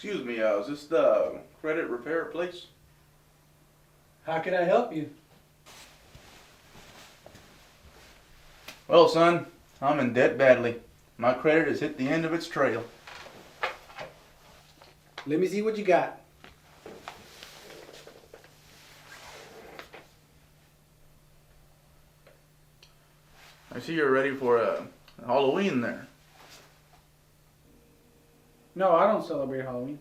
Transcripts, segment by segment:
Excuse me, is this the credit repair place? How can I help you? Well, son, I'm in debt badly. My credit has hit the end of its trail. Let me see what you got. I see you're ready for Halloween there. No, I don't celebrate Halloween.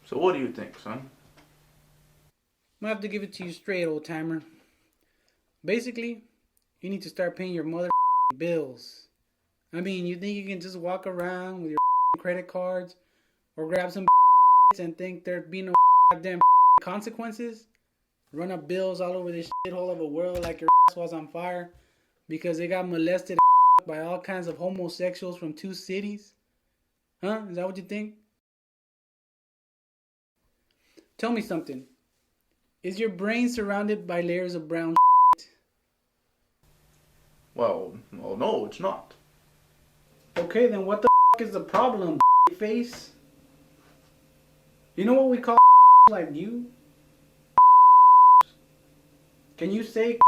So what do you think, son? I'm gonna have to give it to you straight, old timer. Basically, you need to start paying your mother bills. I mean, you think you can just walk around with your credit cards or grab some and think there'd be no goddamn consequences? Run up bills all over this shithole of a world like your was on fire because they got molested by all kinds of homosexuals from 2 cities? Huh? Is that what you think? Tell me something. Is your brain surrounded by layers of brown shit? Well, no, it's not. Okay, then what the is the problem, face? You know what we call like you? Can you say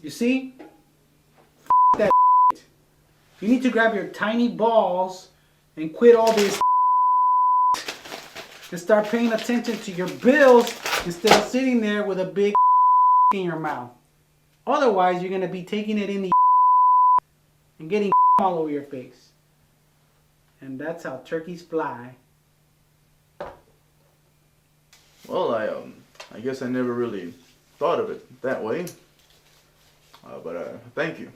You see? That You need to grab your tiny balls and quit all this and start paying attention to your bills instead of sitting there with a big in your mouth. Otherwise, you're going to be taking it in the and getting all over your face. And that's how turkeys fly. Well, I guess I never really thought of it that way. But thank you.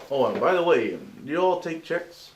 Oh, and by the way, do you all take checks?